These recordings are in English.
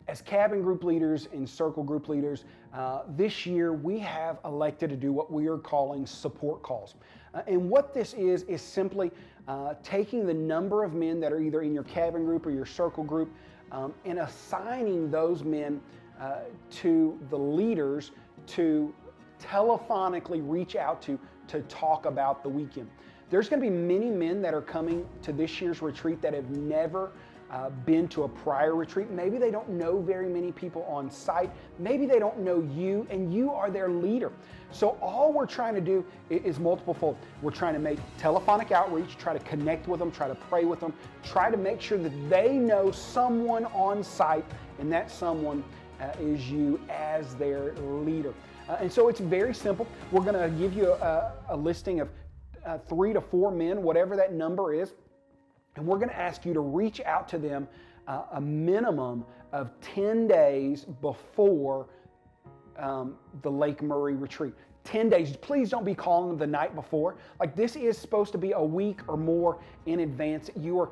As cabin group leaders and circle group leaders, this year we have elected to do what we are calling support calls. And what this is simply taking the number of men that are either in your cabin group or your circle group and assigning those men to the leaders to telephonically reach out to talk about the weekend. There's going to be many men that are coming to this year's retreat that have never been to a prior retreat. Maybe they don't know very many people on site. Maybe they don't know you, and you are their leader. So all we're trying to do is multiple fold. We're trying to make telephonic outreach, try to connect with them, try to pray with them, try to make sure that they know someone on site, and that someone is you as their leader. And so it's very simple. We're going to give you a listing of 3 to 4 men, whatever that number is. And we're going to ask you to reach out to them a minimum of 10 days before the Lake Murray retreat. 10 days. Please don't be calling them the night before. Like, this is supposed to be a week or more in advance. You've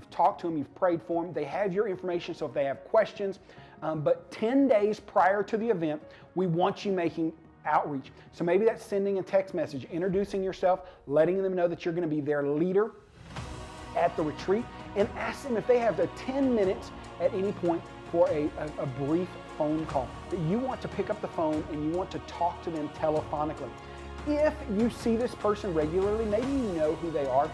talked to them, you've prayed for them, they have your information, so if they have questions. But 10 days prior to the event, we want you making outreach. So maybe that's sending a text message, introducing yourself, letting them know that you're going to be their leader at the retreat, and ask them if they have the 10 minutes at any point for a brief phone call, that you want to pick up the phone and you want to talk to them telephonically. If you see this person regularly, maybe you know who they are,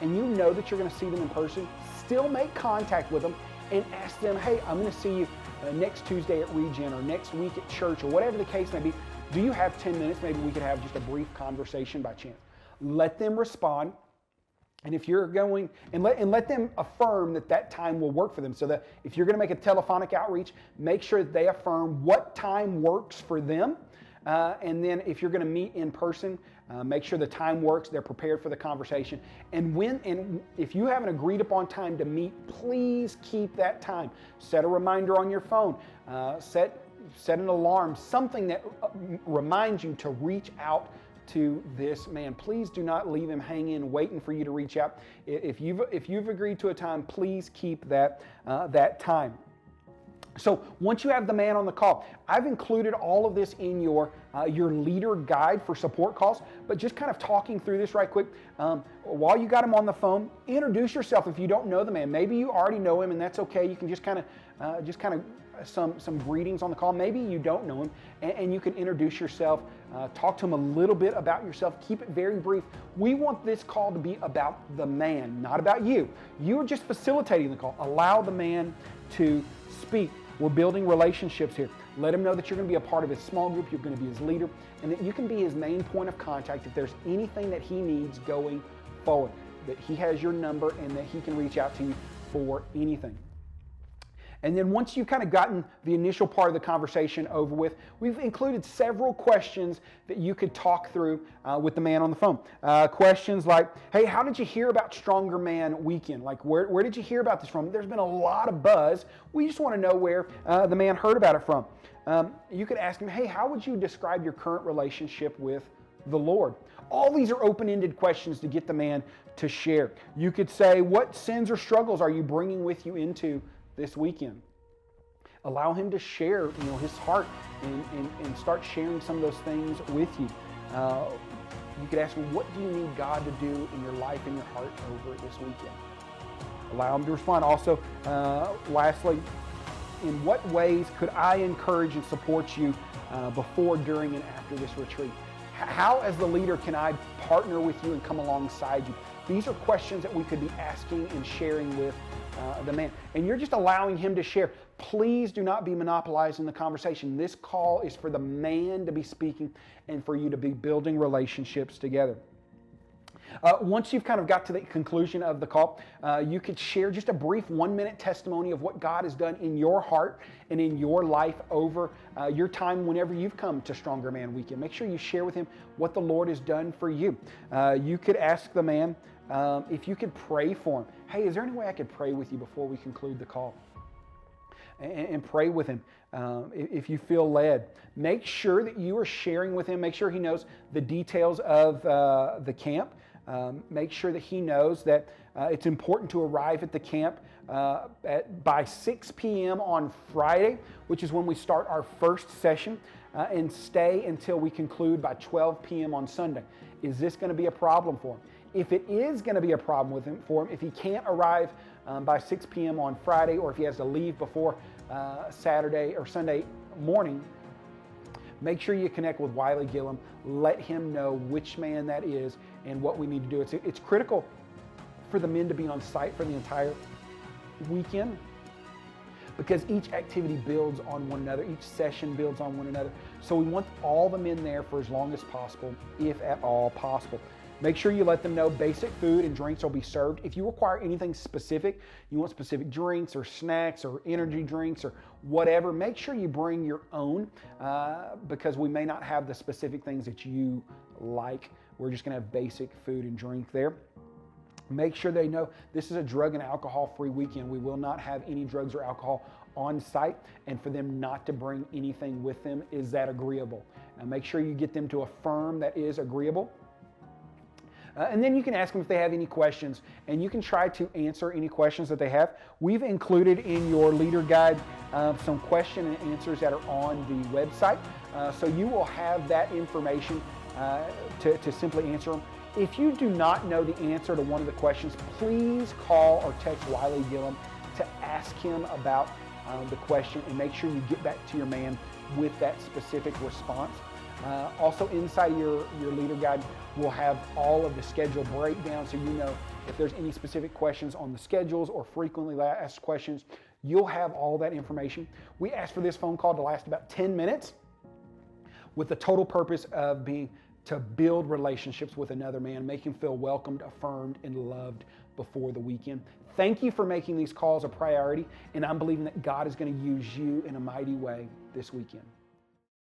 and you know that you're going to see them in person, still make contact with them and ask them, hey, I'm going to see you next Tuesday at Regen or next week at church or whatever the case may be. Do you have 10 minutes? Maybe we could have just a brief conversation by chance. Let them respond. And if you're going, and let them affirm that time will work for them. So that if you're going to make a telephonic outreach, make sure that they affirm what time works for them. And then if you're going to meet in person, make sure the time works, they're prepared for the conversation. And if you have an agreed upon time to meet, please keep that time. Set a reminder on your phone. Set an alarm, something that reminds you to reach out to this man. Please do not leave him hanging, waiting for you to reach out. If you've agreed to a time, please keep that time. So once you have the man on the call, I've included all of this in your leader guide for support calls, but just kind of talking through this right quick. While you got him on the phone, introduce yourself if you don't know the man. Maybe you already know him, and that's okay. You can just kind of some greetings on the call. Maybe you don't know him, and you can introduce yourself, talk to him a little bit about yourself, keep it very brief. We want this call to be about the man, not about you. You are just facilitating the call. Allow the man to speak. We're building relationships here. Let him know that you're going to be a part of his small group, you're going to be his leader, and that you can be his main point of contact if there's anything that he needs going forward, that he has your number and that he can reach out to you for anything. And then once you've kind of gotten the initial part of the conversation over with, we've included several questions that you could talk through with the man on the phone. Questions like, hey, how did you hear about Stronger Man Weekend? Like, where did you hear about this from? There's been a lot of buzz. We just want to know where the man heard about it from. You could ask him, hey, how would you describe your current relationship with the Lord? All these are open-ended questions to get the man to share. You could say, what sins or struggles are you bringing with you into this weekend? Allow him to share, his heart and start sharing some of those things with you. You could ask him, what do you need God to do in your life and your heart over this weekend? Allow him to respond. Also, lastly, in what ways could I encourage and support you before, during, and after this retreat? How, as the leader, can I partner with you and come alongside you? These are questions that we could be asking and sharing with the man. And you're just allowing him to share. Please do not be monopolizing the conversation. This call is for the man to be speaking and for you to be building relationships together. Once you've kind of got to the conclusion of the call, you could share just a brief 1-minute testimony of what God has done in your heart and in your life over your time whenever you've come to Stronger Man Weekend. Make sure you share with him what the Lord has done for you. You could ask the man if you could pray for him. Hey, is there any way I could pray with you before we conclude the call? And pray with him if you feel led. Make sure that you are sharing with him. Make sure he knows the details of the camp. Make sure that he knows that it's important to arrive at the camp by 6 p.m. on Friday, which is when we start our first session, and stay until we conclude by 12 p.m. on Sunday. Is this going to be a problem for him? If it is going to be a problem for him, if he can't arrive by 6 p.m. on Friday, or if he has to leave before Saturday or Sunday morning, make sure you connect with Wiley Gillum. Let him know which man that is and what we need to do. It's critical for the men to be on site for the entire weekend, because each activity builds on one another. Each session builds on one another. So we want all the men there for as long as possible, if at all possible. Make sure you let them know basic food and drinks will be served. If you require anything specific, you want specific drinks or snacks or energy drinks or whatever, make sure you bring your own, because we may not have the specific things that you like. We're just going to have basic food and drink there. Make sure they know this is a drug and alcohol-free weekend. We will not have any drugs or alcohol on site, and for them not to bring anything with them. Is that agreeable? Now make sure you get them to affirm that is agreeable. And then you can ask them if they have any questions, and you can try to answer any questions that they have. We've included in your leader guide some question and answers that are on the website. So you will have that information to simply answer them. If you do not know the answer to one of the questions, please call or text Wiley Gillum to ask him about the question, and make sure you get back to your man with that specific response. Also, inside your leader guide, we'll have all of the schedule breakdown, so you know if there's any specific questions on the schedules or frequently asked questions, you'll have all that information. We asked for this phone call to last about 10 minutes with the total purpose of being to build relationships with another man, make him feel welcomed, affirmed, and loved before the weekend. Thank you for making these calls a priority, and I'm believing that God is going to use you in a mighty way this weekend.